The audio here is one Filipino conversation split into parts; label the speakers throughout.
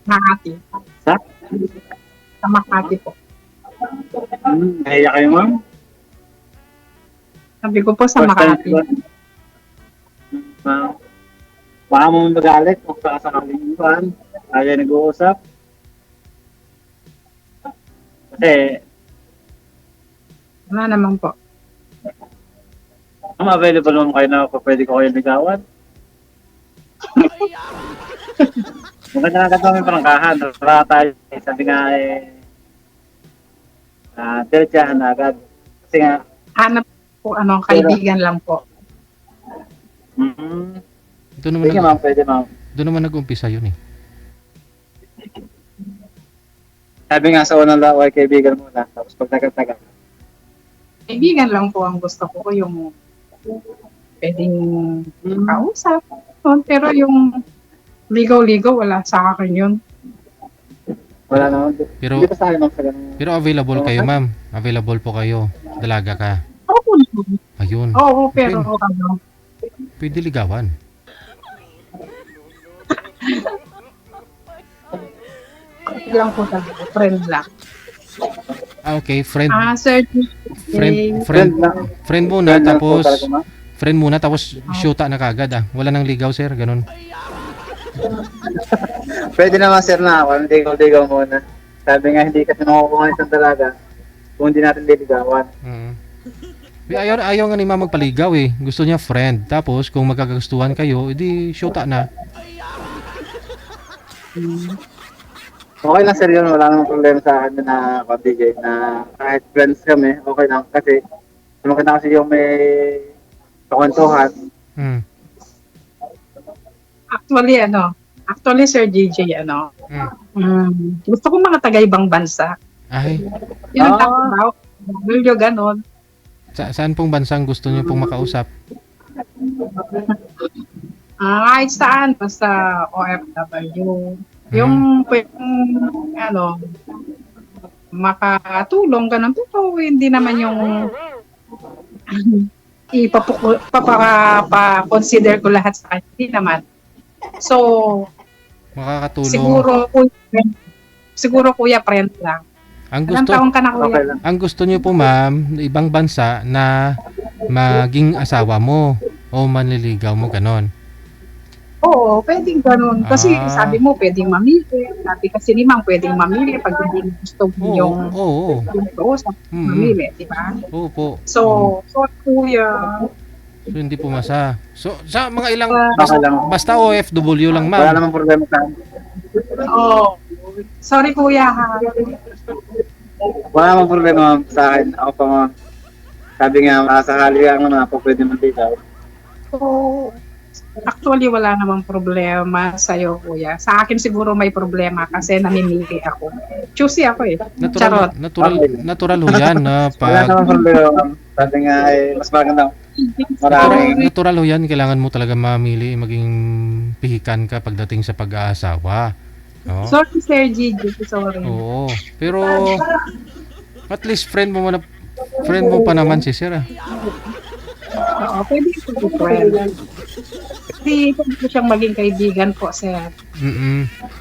Speaker 1: Makati.
Speaker 2: Sa?
Speaker 1: Sa Makati po.
Speaker 2: Nahiya kayo, ma'am?
Speaker 1: Sabi ko po sa
Speaker 2: First time
Speaker 1: Makati.
Speaker 2: ba? Ma'am, baka mo magalit kung sakasakaling iwan. Tayo nag-uusap. Kasi,
Speaker 1: Wala naman po.
Speaker 2: ma'am, available naman kayo na pwede ko kayo ligawan. Maganda nga kami prangkahan. Para tayo, sabi nga diretsahan na agad. Kasi nga,
Speaker 1: Hanap po, kaibigan lang po.
Speaker 3: Doon naman,
Speaker 2: sige ma'am, pwede ma'am.
Speaker 3: doon naman nag-umpisa yun eh.
Speaker 2: Sabi nga sa unang laway, kaibigan muna. Tapos pag tagal-tagal.
Speaker 1: Kaibigan lang po ang gusto ko, yung pwedeng kausap. Pero yung ligaw-ligaw, wala sa akin yun.
Speaker 2: Wala naman.
Speaker 3: Pero-
Speaker 2: Hindi pa sa akin ma'am sa ganun.
Speaker 3: Pero available kayo, ma'am. Available po kayo. Dalaga ka.
Speaker 1: Oo,
Speaker 3: Ayun.
Speaker 1: oo, pero
Speaker 3: Pwede ligawan.
Speaker 1: lang po talaga, friend lang.
Speaker 3: Okay, friend.
Speaker 1: Sir,
Speaker 3: Friend muna,
Speaker 2: Friend lang po
Speaker 3: tapos
Speaker 2: talaga, ma'am.
Speaker 3: friend muna, tapos shoota na kagad ah. Wala nang ligaw, sir, ganun.
Speaker 2: Pwede naman sir na ako. Ligaw-ligaw muna. Sabi nga hindi kasi makukuha isang dalaga kung hindi natin liligawan.
Speaker 3: Ayaw nga ni ma'am magpaligaw eh. Gusto niya friend. Tapos kung magkakagustuhan kayo, edi shoota na.
Speaker 2: Okay lang sir yun. Wala namang problema sa akin na DJ na kahit friends kami, okay lang. Kasi maganda kasi yung may kakwentuhan.
Speaker 3: Hmm.
Speaker 1: Actually, Sir DJ, gusto ko mga taga-ibang bansa.
Speaker 3: Ay,
Speaker 1: Yun ang tawag, video ganon.
Speaker 3: saan pong bansang gusto niyo pong makausap?
Speaker 1: Kahit saan, basta OFW. Yung pwedeng, makatulong ganon. Pero hindi naman yung ipapakonsider ko lahat sa kanya. Hindi naman. So,
Speaker 3: Makakatulong.
Speaker 1: siguro kuya friend lang.
Speaker 3: Ang
Speaker 1: Ilang
Speaker 3: gusto
Speaker 1: taon ka na
Speaker 2: Okay
Speaker 1: kuya?
Speaker 2: lang.
Speaker 3: ang gusto niyo po ma'am, ibang bansa na maging asawa mo o manliligaw mo ganon.
Speaker 1: Oo, pwedeng ganun. Kasi sabi mo, pwedeng mamili. Sabi kasi ni Ma'am, pwedeng mamili pag hindi gusto mo yung
Speaker 3: Oo.
Speaker 1: kausap, mamili, di ba?
Speaker 3: Oo po.
Speaker 1: So, kuya,
Speaker 3: So hindi pumasa. So sa mga ilang
Speaker 2: Okay lang.
Speaker 3: basta OFW lang
Speaker 2: Wala
Speaker 3: ma'am.
Speaker 2: namang problema sa akin.
Speaker 1: sorry kuya ha.
Speaker 2: Wala namang problema ma'am, sa akin. Ako pa ma'am. Sabi nga, makasakali lang naman ako pwede manligaw.
Speaker 1: So, actually, wala namang problema sa'yo, kuya. Sa akin siguro may problema kasi namimili ako. Choosy ako eh. Charot.
Speaker 3: Natural ho yan na
Speaker 2: Wala
Speaker 3: pag
Speaker 2: namang problema ma'am. Sabi nga, mas maganda. Maraming.
Speaker 3: natural ho yan, kailangan mo talaga mamili, maging pihikan ka pagdating sa pag-aasawa. No?
Speaker 1: Sorry, Sir Gigi. Sorry.
Speaker 3: Oo. Pero at least friend mo pa naman si Sir.
Speaker 1: Oo, pwede ko friend. Hindi ko siyang maging kaibigan po, sir.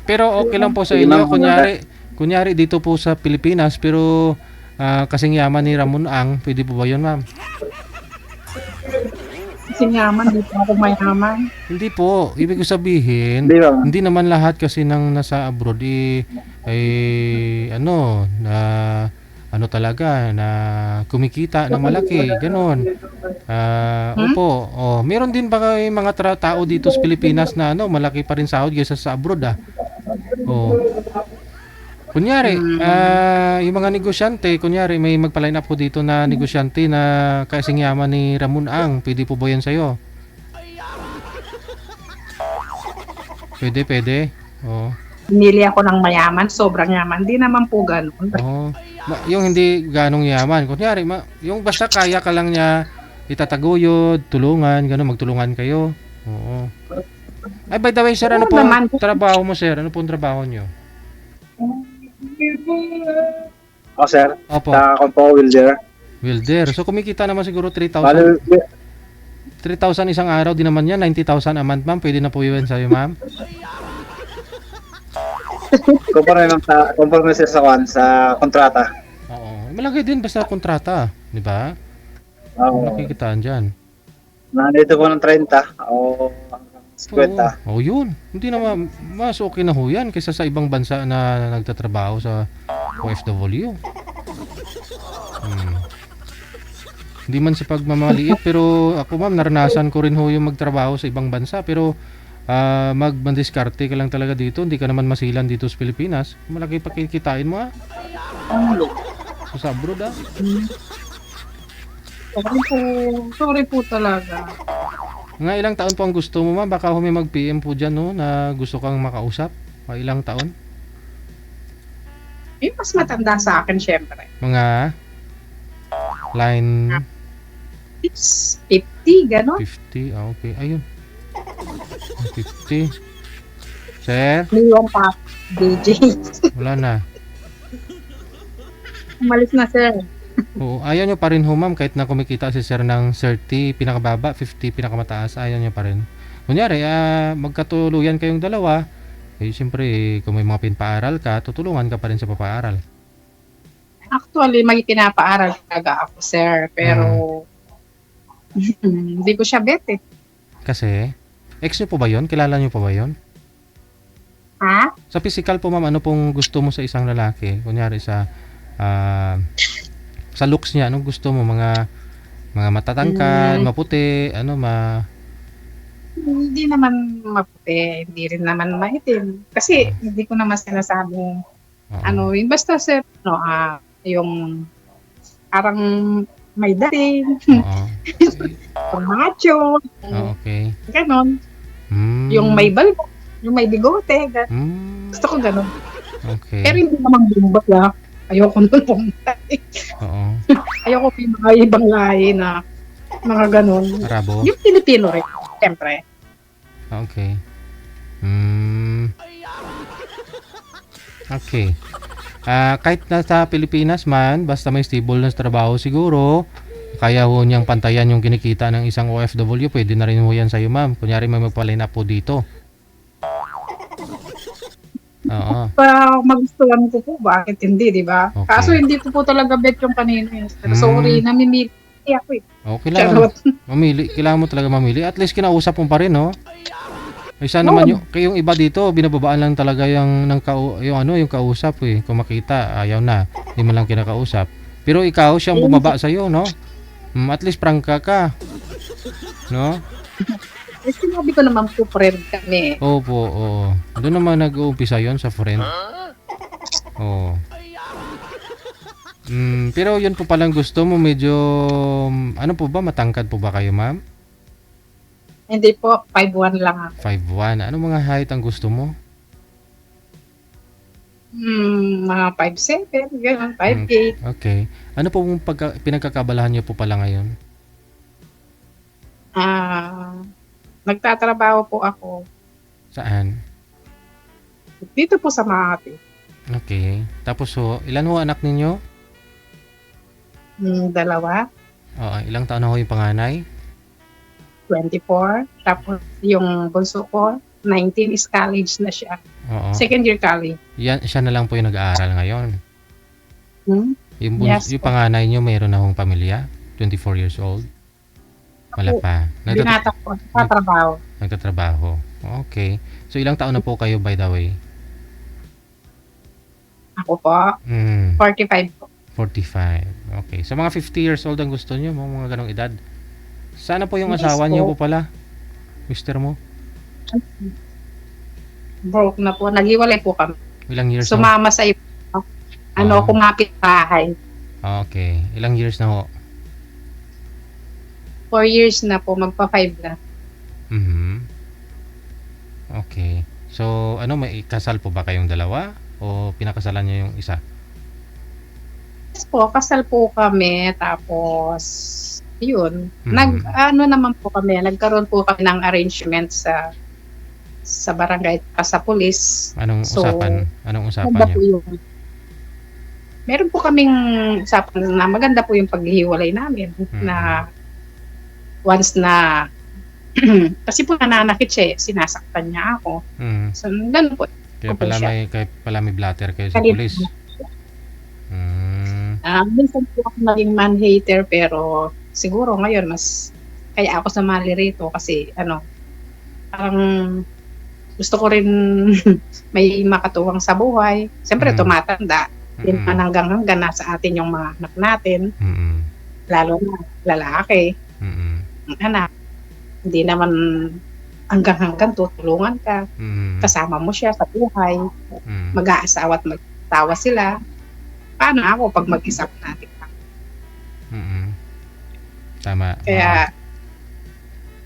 Speaker 3: Pero okay lang po sa
Speaker 2: Sige,
Speaker 3: inyo.
Speaker 2: ma'am.
Speaker 3: Kunyari dito po sa Pilipinas, pero kasing yaman ni Ramon Ang, pwede po ba yun, ma'am?
Speaker 1: Kasi yaman, di pa ako mayaman.
Speaker 3: Hindi po. Ibig ko sabihin,
Speaker 2: Hindi ba?
Speaker 3: hindi naman lahat kasi nang nasa abroad talaga na kumikita ng malaki, ganon. Opo. Meron din ba kayo mga tao dito sa Pilipinas na malaki pa rin sahod kaysa sa abroad Kunyari, yung mga negosyante, kunyari may magpa-line up po dito na negosyante na kasing yaman ni Ramon Ang, pwede po ba yan sa'yo? Pwede.
Speaker 1: Pinili ako ng mayaman, sobrang yaman. Di naman po ganun.
Speaker 3: Yung hindi ganong yaman, kunyari, yung basta kaya ka lang niya itataguyod, tulungan, gano'n, magtulungan kayo. Oo. Ay, by the way, sir, ano po ang trabaho mo, sir? Ano po ang trabaho nyo?
Speaker 2: Sir.
Speaker 3: Opo.
Speaker 2: Sa Compo Wilder.
Speaker 3: Wilder. So, kumikita naman siguro 3,000.
Speaker 2: Bale,
Speaker 3: 3,000 isang araw, di naman yan. 90,000 a month, ma'am. Pwede na po yun sa'yo, ma'am.
Speaker 2: Conforme sir sa kontrata.
Speaker 3: Oo. Malaki din basta kontrata. Di ba?
Speaker 2: Oo.
Speaker 3: Makikitaan dyan.
Speaker 2: Nandito po ng 30 o hanggang 50.
Speaker 3: Oo, yun. Hindi na mas okay na ho yan kaysa sa ibang bansa na nagtatrabaho sa OFW. Hindi man sa pagmamaliit, pero ako ma'am, naranasan ko rin ho yung magtrabaho sa ibang bansa. Pero magmandiskarte ka lang talaga dito. Hindi ka naman masilan dito sa Pilipinas. Malaki pa kikitain mo ah. So, sa abroad ah.
Speaker 1: Sorry po talaga.
Speaker 3: Nga ilang taon po ang gusto mo ma'am? Baka may mag-PM po dyan no, na gusto kang makausap. Ilang taon?
Speaker 1: Mas matanda sa akin, syempre.
Speaker 3: Mga line
Speaker 1: 50, gano'n.
Speaker 3: 50. Okay. Ayun. 50. Sir?
Speaker 1: Niwang pa, DJ.
Speaker 3: Wala na.
Speaker 1: Umalis na, sir.
Speaker 3: Oo. Ayaw nyo pa rin ho ma'am kahit na kumikita si sir ng 30 pinakababa, 50 pinakamataas. Ayaw nyo pa rin. Kunyari, magkatuluyan kayong dalawa. Eh, siyempre, kung may mga pinpaaral ka, tutulungan ka pa rin sa papaaral.
Speaker 1: Actually, may pinapaaral talaga ako, sir. Pero, hindi ko siya bet eh.
Speaker 3: Kasi, ex nyo po ba yun? Kilala nyo pa ba yun?
Speaker 1: Ha?
Speaker 3: Sa physical po ma'am, ano pong gusto mo sa isang lalaki? Kunyari sa looks niya, anong gusto mo? Mga matatangkad, maputi,
Speaker 1: Hindi naman maputi, hindi rin naman maitim. Kasi, hindi ko naman sinasabing, yun. Basta, sir, yung parang may dating, macho,
Speaker 3: okay.
Speaker 1: ganon. Yung may balbo, yung may bigote, gusto ko ganon.
Speaker 3: Okay.
Speaker 1: Pero hindi naman bumbak na. Ayoko nun pumunta. Ayoko may mga ibang lahi na mga ganon.
Speaker 3: Arabo?
Speaker 1: Yung Pilipino rin, siyempre.
Speaker 3: Okay. Okay. Kahit nasa Pilipinas man, basta may stable na trabaho siguro, kaya ho niyang pantayan yung kinikita ng isang OFW, pwede na rin ho yan sa'yo ma'am. Kunyari may magpa-line up po dito. Oo.
Speaker 1: Magustuhan ko po, bakit hindi, di ba?
Speaker 3: Okay.
Speaker 1: Kaso hindi ko po talaga bet yung kanina. Sorry, namimili ako eh.
Speaker 3: Kailangan mo talaga mamili. At least kinausap mo pa rin, no? Isa naman yung iba dito, binababaan lang talaga yung kausap eh. Kung makita, ayaw na. Hindi mo lang kinakausap. Pero ikaw, siyang bumaba sa'yo, no? At least prangka ka. No?
Speaker 1: Sinabi ko naman po, friend kami.
Speaker 3: Opo, oo. Doon naman nag-uumpisa yon sa friend. Oo. Pero yun po palang gusto mo, medyo, ano po ba, matangkad po ba kayo, ma'am?
Speaker 1: Hindi po, 5'1 lang ako.
Speaker 3: 5'1. Ano mga height ang gusto mo?
Speaker 1: Mga 5'7, gano'n, 5'8.
Speaker 3: Okay. Ano po pinagkakabalahan niyo po pala ngayon?
Speaker 1: Nagtatrabaho po ako.
Speaker 3: Saan?
Speaker 1: Dito po sa Makati.
Speaker 3: Okay. Tapos ilan ho anak ninyo?
Speaker 1: 2.
Speaker 3: Oo. Ilang taon na ho yung panganay?
Speaker 1: 24. Tapos yung bunso ko, 19 is college na siya.
Speaker 3: Oo.
Speaker 1: Second year college.
Speaker 3: Siya na lang po yung nag-aaral ngayon. Yung
Speaker 1: Yes,
Speaker 3: yung panganay nyo mayroon na hong pamilya? 24 years old? Wala pa.
Speaker 1: Binata ko, nagtatrabaho.
Speaker 3: Nagtatrabaho. Okay. So ilang taon na po kayo by the way?
Speaker 1: Ako po, 45 po.
Speaker 3: 45. Okay. So mga 50 years old ang gusto nyo, mga ganong edad. Sana po yung
Speaker 1: Yes
Speaker 3: asawa
Speaker 1: po.
Speaker 3: niyo po pala. Mister mo?
Speaker 1: Broke na po. Naghiwalay po kami.
Speaker 3: Ilang years na?
Speaker 1: Sumama sa iba. Kumapit bahay.
Speaker 3: Okay. Ilang years na ho?
Speaker 1: 4 years na po. Magpa-5 na.
Speaker 3: Okay. So, may kasal po ba kayong dalawa? O pinakasalan niyo yung isa?
Speaker 1: Yes po, kasal po kami. Tapos, yun. Naman po kami. Nagkaroon po kami ng arrangement sa barangay sa pulis.
Speaker 3: Anong usapan? Anong usapan niyo?
Speaker 1: Meron po kaming usapan na maganda po yung paghihiwalay namin. Na once na kasi po nananakit siya, sinasaktan niya ako. So, ganun po. Opo siya.
Speaker 3: Kaya pala may blatter kayo sa
Speaker 1: Kalit.
Speaker 3: pulis. Mm.
Speaker 1: Minsan po ako naging man-hater pero siguro ngayon mas kaya ako sumali rito kasi parang gusto ko rin may makatuwang sa buhay. Siyempre
Speaker 3: Mm.
Speaker 1: tumatanda. Hindi
Speaker 3: Mm.
Speaker 1: naman hanggang nasa atin yung mga anak natin,
Speaker 3: Mm.
Speaker 1: lalo na lalaki,
Speaker 3: Mm.
Speaker 1: ang anak. Hindi naman hanggang tutulungan ka.
Speaker 3: Mm.
Speaker 1: Kasama mo siya sa buhay.
Speaker 3: Mm.
Speaker 1: Mag-aasawa at mag-tawa sila. Paano ako pag mag-isa ko natin?
Speaker 3: Mm. Tama.
Speaker 1: Kaya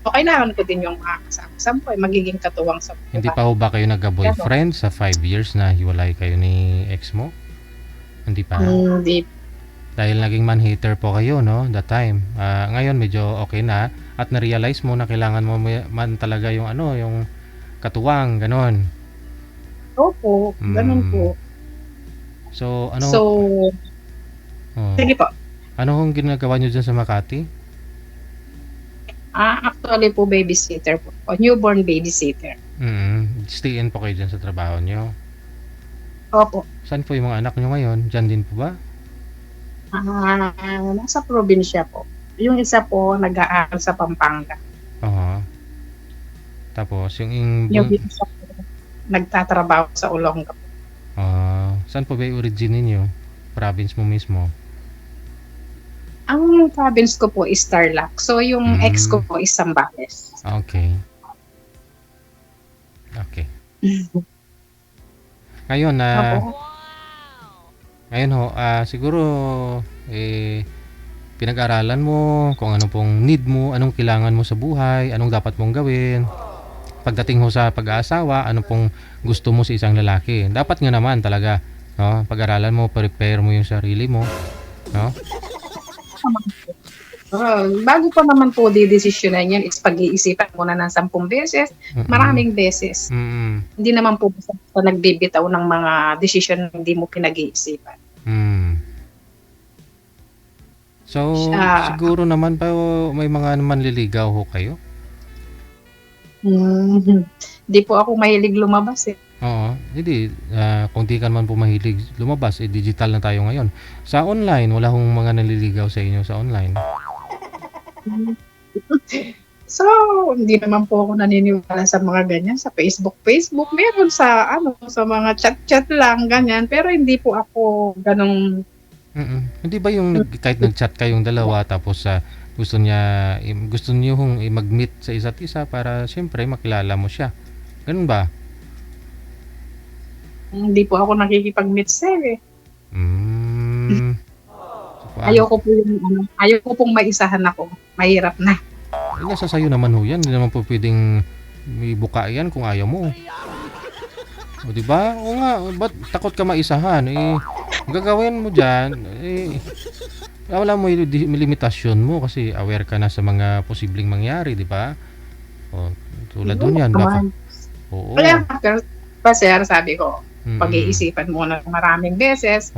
Speaker 1: kailangan ko din yung mga kasama sa buhay, magiging katuwang sa buhay.
Speaker 3: Hindi pa ho ba kayo nagka-boyfriend sa 5 years na hiwalay kayo ni ex mo? Hindi pa.
Speaker 1: Hindi.
Speaker 3: Dahil naging man-hater po kayo, no? That time. Ngayon medyo okay na at na-realize mo na kailangan mo man talaga yung yung katuwang, ganon.
Speaker 1: Opo, ganun po.
Speaker 3: So,
Speaker 1: Sige po.
Speaker 3: Ano hong ginagawa nyo dyan sa Makati?
Speaker 1: Actually po, babysitter po. O, newborn babysitter.
Speaker 3: Stay in po kayo dyan sa trabaho nyo.
Speaker 1: Opo.
Speaker 3: Saan po yung mga anak nyo ngayon? Dyan din po ba?
Speaker 1: Nasa probinsya po. Yung isa po, nag-aaral sa Pampanga.
Speaker 3: Oo. Tapos,
Speaker 1: Yung isa po, nagtatrabaho sa Olonga.
Speaker 3: Saan po ba yung origin ninyo? Province mo mismo?
Speaker 1: Ang province ko po is Tarlac. So, yung ex ko po is Zambales.
Speaker 3: Okay. Ngayon, siguro, pinag-aralan mo kung ano pong need mo, anong kailangan mo sa buhay, anong dapat mong gawin. Pagdating ho sa pag-aasawa, ano pong gusto mo sa isang lalaki. Dapat nga naman talaga, no? Pag-aralan mo, prepare mo yung sarili mo, no?
Speaker 1: Bago pa naman po didesisyonan yan is pag-iisipan mo na ng 10 beses, maraming beses. Hindi naman po basta nagbibitaw ng mga desisyon na hindi mo pinag-iisipan.
Speaker 3: So, siguro naman pa may mga manliligaw ho kayo?
Speaker 1: Hindi po ako mahilig lumabas eh.
Speaker 3: Oo, hindi. Kung di ka naman po mahilig lumabas, digital na tayo ngayon. Sa online, wala hong mga naliligaw sa inyo sa online?
Speaker 1: So, hindi naman po ako naniniwala sa mga ganyan. Sa Facebook, meron sa sa mga chat lang, ganyan. Pero hindi po ako ganong...
Speaker 3: Hindi ba yung kahit nag-chat kayong dalawa tapos gusto niyo hong mag-meet sa isa't isa para siyempre makilala mo siya? Ganun ba?
Speaker 1: Hindi po ako nakikipag-meet sir eh.
Speaker 3: So,
Speaker 1: ayoko pong maisahan ako. Mahirap na.
Speaker 3: Nasa sayo naman ho yan. Hindi naman po pwedeng may buka yan kung ayaw mo. O diba? O nga, ba't takot ka maisahan? Gagawin mo dyan, wala mo yung limitasyon mo kasi aware ka na sa mga posibleng mangyari, di ba? O, tulad doon yan. Oo.
Speaker 1: Kaya sir, sabi ko, pag-iisipan mo na maraming beses,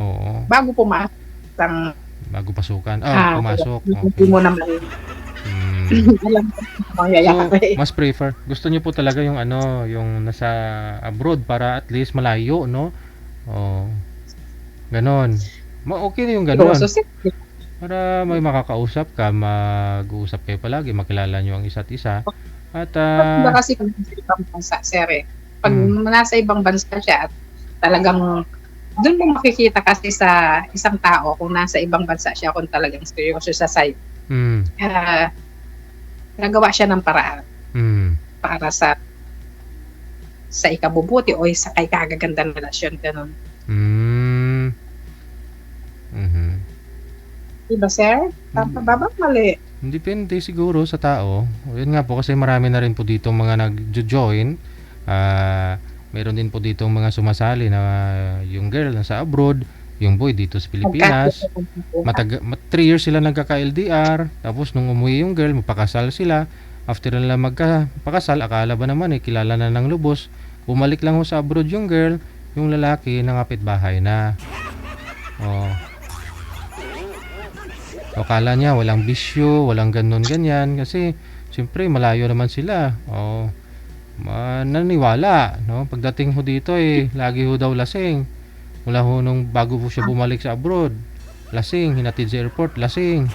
Speaker 1: bago pumasok
Speaker 3: bago pasukan. Pumasok.
Speaker 1: Hindi mo naman alam mo mangyayari.
Speaker 3: Mas prefer. Gusto niyo po talaga yung yung nasa abroad para at least malayo, no? Ganon. Okay na yung ganon. Para may makakausap ka, mag-uusap kayo palagi, makilala nyo ang isa't isa. At
Speaker 1: kasi kung nasa ibang bansa, sir eh. Pag nasa ibang bansa siya at talagang doon mo makikita kasi sa isang tao kung nasa ibang bansa siya kung talagang seryoso sa side. Nagawa siya ng paraan para sa ikabubuti o sa kay kagagandang relasyon, ganun. Diba, sir? Tama ba mali?
Speaker 3: Depende siguro sa tao. Yun nga po kasi marami na rin po dito mga nag-join. Meron din po dito mga sumasali na yung girl nasa abroad, yung boy dito sa Pilipinas. 3 years sila nagkaka-LDR. Tapos nung umuwi yung girl, magpakasal sila. After nila magpakasal, akala ba naman kilala na ng lubos. Bumalik lang ho sa abroad yung girl, yung lalaki nangapit bahay na. Akala niya walang bisyo, walang ganyan kasi siyempre malayo naman sila. Naniwala, no? Pagdating ho dito lagi ho daw lasing. Mula ho nung bago po siya bumalik sa abroad. Lasing, hinatid sa airport, lasing.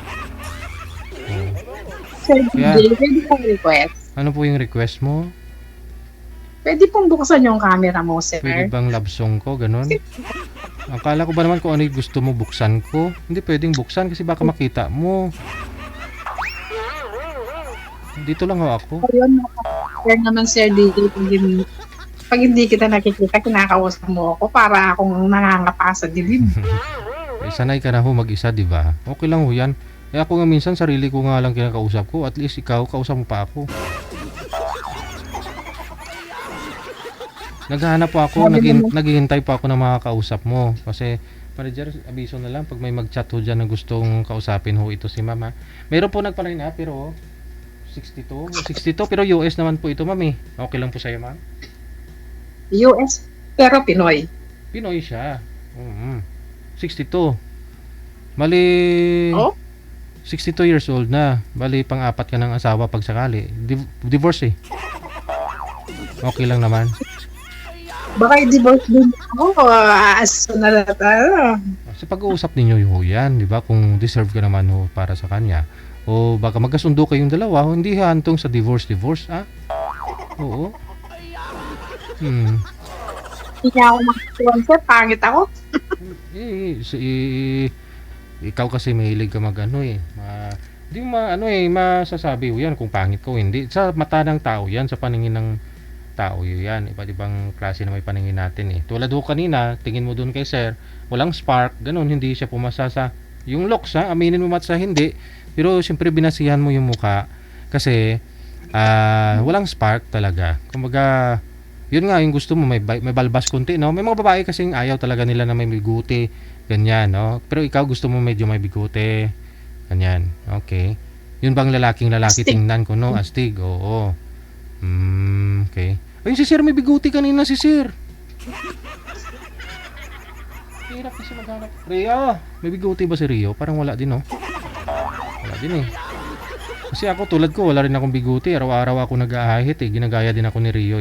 Speaker 3: Oh.
Speaker 1: Sir
Speaker 3: Kaya-
Speaker 1: DJ, pwede pong request.
Speaker 3: Ano po yung request mo?
Speaker 1: Pwede pong buksan yung camera mo, sir.
Speaker 3: Pwede bang love song ko, ganun? Akala ko ba naman kung ano yung gusto mo buksan ko? Hindi pwedeng buksan kasi baka makita mo. Dito lang ho ako.
Speaker 1: Ayun, sir naman, Sir DJ, pag hindi kita nakikita, kinakausap mo ako para akong nangangapa sa dilim.
Speaker 3: Sanay ka na ho mag-isa, di ba? Okay lang ho yan. Ako nga minsan, sarili ko nga lang kinakausap ko. At least ikaw, kausap mo pa ako. Naghahanap po ako, naghihintay po ako ng mga kausap mo. Kasi, manager, abiso na lang pag may mag-chat ho dyan na gustong kausapin ho ito si mama. Meron po nagpa-line up, pero 62, pero US naman po ito, ma'am. Okay lang po sa'yo, ma'am?
Speaker 1: US, pero Pinoy.
Speaker 3: Pinoy siya. 62. Mali,
Speaker 1: Oh?
Speaker 3: 62 years old na. Bali, pang-apat ka ng asawa pag sakali. Divorce Okay lang naman.
Speaker 1: Baka i-divorce din ako as soon as
Speaker 3: Sa pag-uusap ninyo yan, di ba? Kung deserve ka naman ho para sa kanya. O baka magkasundo kayong dalawa, hindi hantong sa divorce, ah? Oo.
Speaker 1: Hindi niya ako makasuwan, sir. Pangit ako.
Speaker 3: Ikaw kasi mahilig ka mag-ano Hindi mo masasabi yan kung pangit ko, hindi. Sa mata ng tao yan, sa paningin ng tao yan. Iba't ibang klase na may paningin natin Tulad ho kanina, tingin mo dun kay sir, walang spark, ganun, hindi siya pumasa sa yung looks aminin mo sa hindi. Pero siyempre binasihan mo yung mukha kasi walang spark talaga. Kumbaga, yun nga yung gusto mo, may balbas konti, no? May mga babae kasing ayaw talaga nila na may biguti, ganyan, no? Pero ikaw gusto mo medyo may biguti, ganyan, okay. Yun bang lalaki
Speaker 1: Astig.
Speaker 3: tingnan ko, no? Astig, oo. Okay. Ayun si sir, may biguti kanina si sir. Hirap kasi maghanap. Rio, may biguti ba si Rio? Parang wala din, no? Wala din Kasi ako tulad ko, wala rin akong biguti. Araw-araw ako nag-aahit Ginagaya din ako ni Rio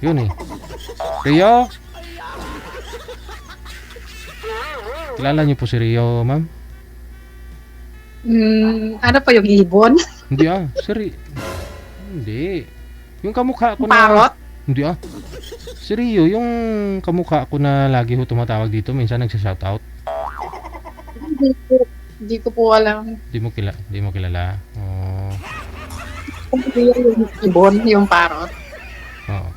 Speaker 3: Yun Rio? Kilala niyo po si Rio, ma'am?
Speaker 1: Ano pa yung ibon?
Speaker 3: Hindi Hindi. Yung kamukha ko
Speaker 1: Parot?
Speaker 3: Hindi Si Rio, yung kamukha ko na lagi ho tumatawag dito. Minsan nagsha-shoutout.
Speaker 1: Hindi ko po alam.
Speaker 3: Hindi mo kilala. Oh.
Speaker 1: Yung ibon, yung parot.
Speaker 3: Oo.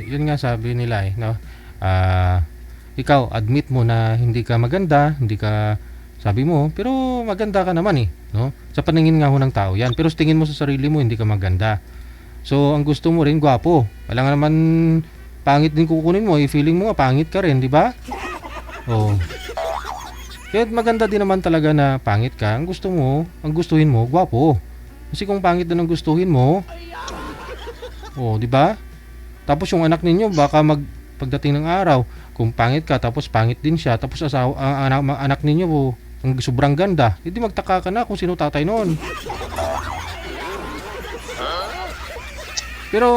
Speaker 3: Yun nga sabi nila no? Ikaw, admit mo na hindi ka maganda, hindi ka sabi mo, pero maganda ka naman no? Sa paningin nga ho ng tao yan. Pero sa tingin mo sa sarili mo, hindi ka maganda. So, ang gusto mo rin, gwapo. Wala nga naman pangit din kukunin mo. Feeling mo nga, pangit ka rin, di ba? Oh. Kaya maganda din naman talaga na pangit ka. Ang gustuhin mo, gwapo. Kasi kung pangit na ang gustuhin mo, di ba? Tapos yung anak ninyo, baka pagdating ng araw, kung pangit ka, tapos pangit din siya, tapos ang anak ninyo, ang sobrang ganda, hindi magtaka ka na kung sino tatay noon. Pero,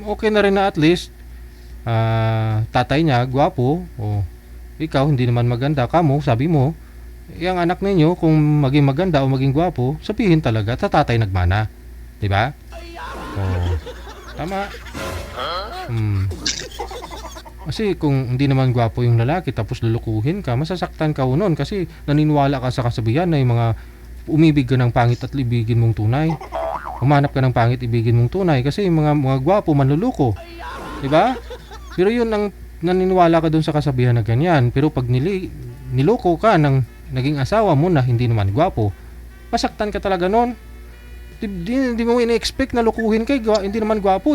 Speaker 3: okay na rin na at least, tatay niya, gwapo, ikaw, hindi naman maganda, kamo, sabi mo, yung anak ninyo, kung maging maganda o maging gwapo, sabihin talaga, tatay nagmana. Diba? Tama. Kasi kung hindi naman gwapo yung lalaki, tapos lulukuhin ka, masasaktan ka noon kasi naniniwala ka sa kasabihan na yung mga umibig ka ng pangit at ibigin mong tunay. Humanap ka ng pangit, ibigin mong tunay kasi yung mga gwapo manluluko. Diba? Pero yun ang naniniwala ka doon sa kasabihan na ganyan. Pero pag niloko ka ng naging asawa mo na hindi naman gwapo, masaktan ka talaga noon. Hindi mo ina-expect na lukuhin ka, hindi naman gwapo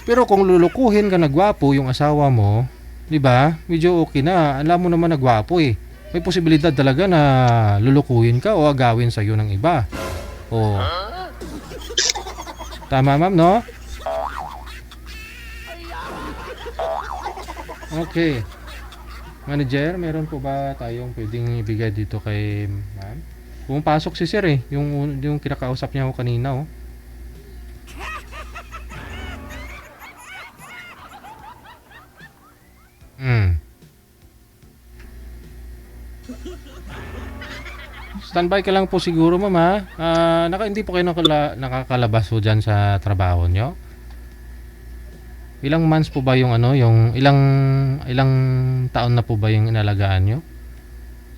Speaker 3: Pero kung lulukuhin ka na gwapo yung asawa mo, diba? Medyo okay na. Alam mo naman na gwapo May posibilidad talaga na lulukuhin ka o agawin sa'yo ng iba. Tama, ma'am, no? Okay. Manager, meron po ba tayong pwedeng ibigay dito kay ma'am? Pumapasok si sir yung kinakausap niya ako kanina Standby ka lang po siguro, ma'am, ha? Hindi po kayo nakakalabas po dyan sa trabaho nyo? Ilang months po ba yung yung ilang taon na po ba yung inalagaan nyo?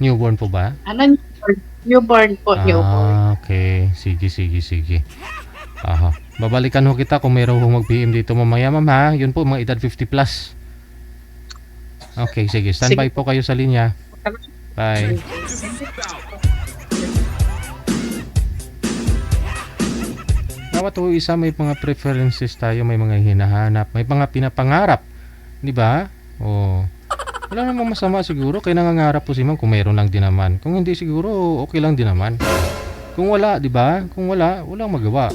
Speaker 3: Newborn po ba?
Speaker 1: Ano, newborn po, newborn.
Speaker 3: Okay. Sige. Aha. Babalikan ho kita kung mayroon hong mag-PM dito mamaya, ma'am, ha? Yun po, mga edad 50 plus. Okay, sige. Standby po kayo sa linya. Bye. Bawat ho isa may mga preferences tayo, may mga hinahanap, may mga pinapangarap, di ba? Wala namang masama siguro, kaya nangangarap po si ma'am kung mayroon lang din naman. Kung hindi siguro, okay lang din naman. Kung wala, di ba? Kung wala, walang magawa.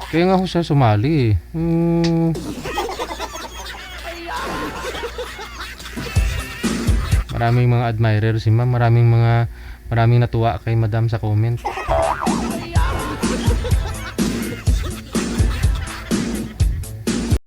Speaker 3: Kaya nga ho siya sumali. Maraming mga admirers si ma'am, maraming natuwa kay madam sa comment.